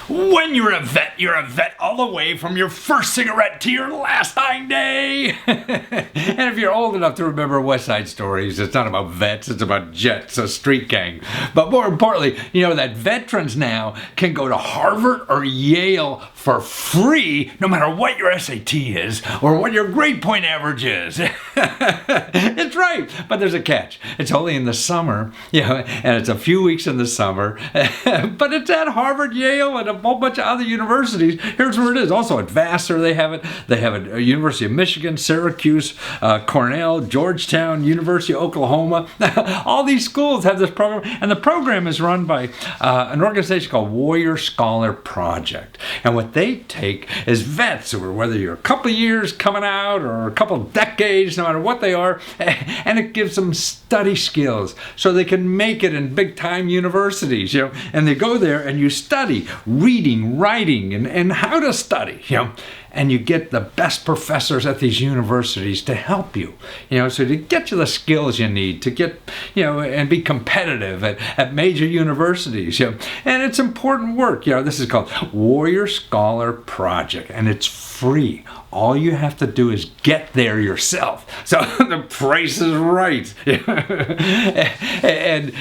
When you're a vet all the way from your first cigarette to your last dying day. And if you're old enough to remember West Side Stories, it's not about vets, it's about jets, a street gang. But more importantly, you know that veterans now can go to Harvard or Yale for free, no matter what your SAT is or what your grade point average is. It's right, but there's a catch. It's only in the summer, and it's a few weeks in the summer, but it's at Harvard, Yale, and a whole bunch of other universities. Here's where it is. Also at Vassar, they have it. They have it at University of Michigan, Syracuse, Cornell, Georgetown, University of Oklahoma. All these schools have this program, and the program is run by an organization called Warrior Scholar Project. And what they take is vets, or whether you're a couple of years coming out or a couple of decades, no matter what they are, and it gives them study skills so they can make it in big time universities, and they go there and you study reading, writing, and how to study, and you get the best professors at these universities to help you, so to get you the skills you need to get, and be competitive at major universities, and it's important work. This is called Warrior Scholar Project, and it's free. All you have to do is get there yourself. So the price is right. And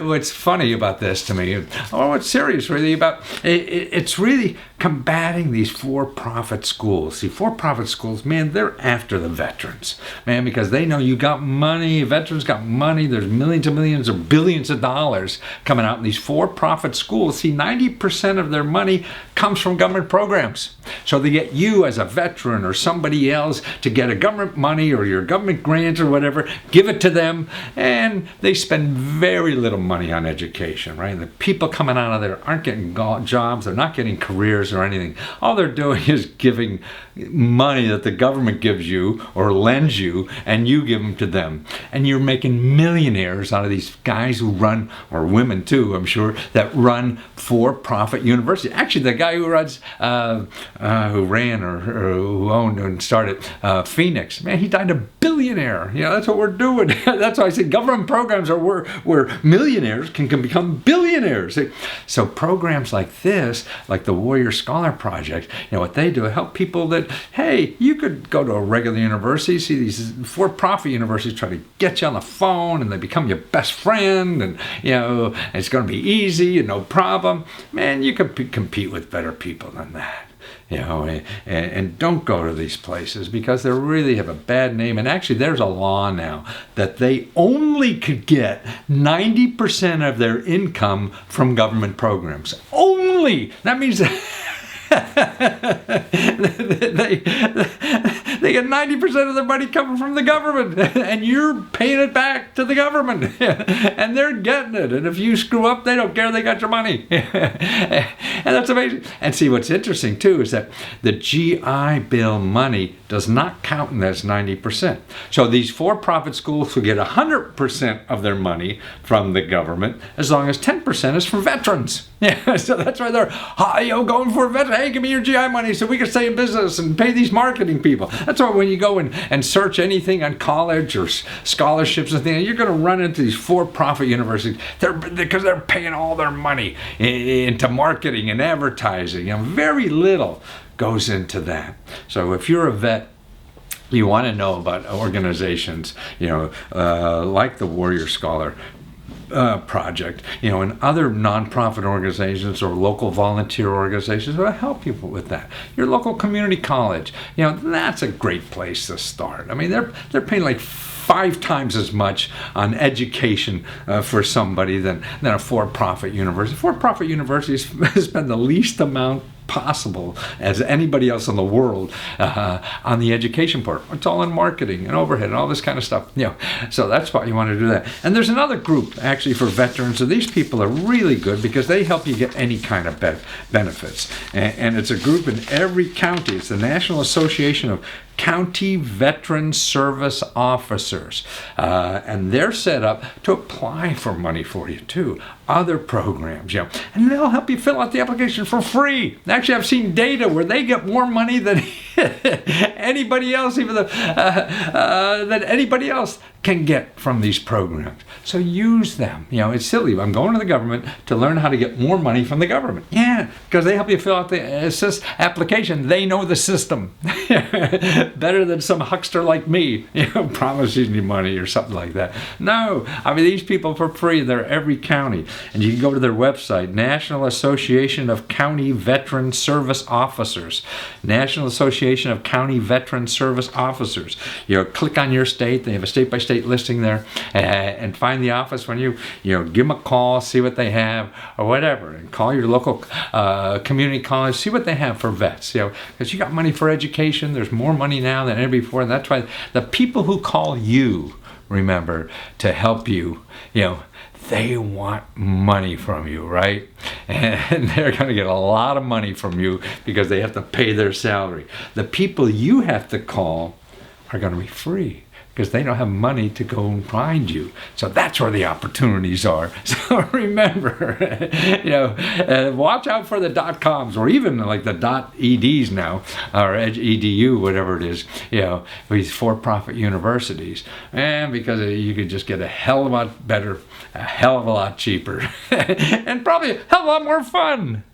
what's funny about this to me, what's serious really about it's really combating these for-profit schools. See, for-profit schools, man, they're after the veterans, man, because they know you got money, veterans got money, there's millions and millions or billions of dollars coming out in these for-profit schools. See, 90% of their money comes from government programs. So they get you as a veteran or somebody else to get a government money or your government grant or whatever, give it to them, and they spend very little money on education, right? The people coming out of there aren't getting jobs, they're not getting careers or anything. All they're doing is giving money that the government gives you or lends you, and you give them to them. And you're making millionaires out of these guys who run, or women too, I'm sure, that run for-profit universities. Actually, the guy who runs, who ran or who owned and started Phoenix, man, he died a billionaire. That's what we're doing. That's why I say government programs are where millionaires can become billionaires. So programs like this, like the Warrior Scholar Project, what they do, help people that, hey, you could go to a regular university, see these for-profit universities try to get you on the phone, and they become your best friend, and it's going to be easy and no problem. Man, you could compete with better people than that. And don't go to these places because they really have a bad name. And actually, there's a law now that they only could get 90% of their income from government programs. Only! That means they get 90% of their money coming from the government, and you're paying it back to the government, and they're getting it. And if you screw up, they don't care. They got your money, and that's amazing. And see, what's interesting too is that the GI Bill money does not count in this 90%. So these for-profit schools will get 100% of their money from the government, as long as 10% is from veterans. So that's why they're going for a veteran. Hey, give me your GI money so we can stay in business and pay these marketing people. That's why when you go and search anything on college or scholarships and things, you're going to run into these for-profit universities because they're paying all their money into marketing and advertising. Very little goes into that. So if you're a vet, you want to know about organizations, like the Warrior Scholar Project, and other nonprofit organizations or local volunteer organizations will help you with that. Your local community college, that's a great place to start. I mean, they're paying like 5 times as much on education for somebody than a for-profit university. For-profit universities spend the least amount possible as anybody else in the world on the education part. It's all in marketing and overhead and all this kind of stuff. So that's why you want to do that. And there's another group actually for veterans. So these people are really good because they help you get any kind of benefits. And it's a group in every county. It's the National Association of County Veteran Service Officers, and they're set up to apply for money for you too. Other programs, and they'll help you fill out the application for free. Actually, I've seen data where they get more money than anybody else, even than anybody else can get from these programs. So use them. You know, it's silly. I'm going to the government to learn how to get more money from the government. Yeah, because they help you fill out the application. They know the system better than some huckster like me, promising you money or something like that. No, I mean, these people for free, they're every county. And you can go to their website, National Association of County Veteran Service Officers. National Association of County Veteran Service Officers. Click on your state. They have a state-by-state listing there, and find the office when you give them a call, see what they have or whatever, and call your local community college, see what they have for vets, because you got money for education. There's more money now than ever before, and that's why the people who call you, remember, to help you, they want money from you, right? And they're going to get a lot of money from you because they have to pay their salary. The people you have to call are going to be free, because they don't have money to go and find you. So that's where the opportunities are. So remember, watch out for the .coms, or even like the .eds now, or edu, whatever it is, these for-profit universities. And because you could just get a hell of a lot better, a hell of a lot cheaper, and probably a hell of a lot more fun.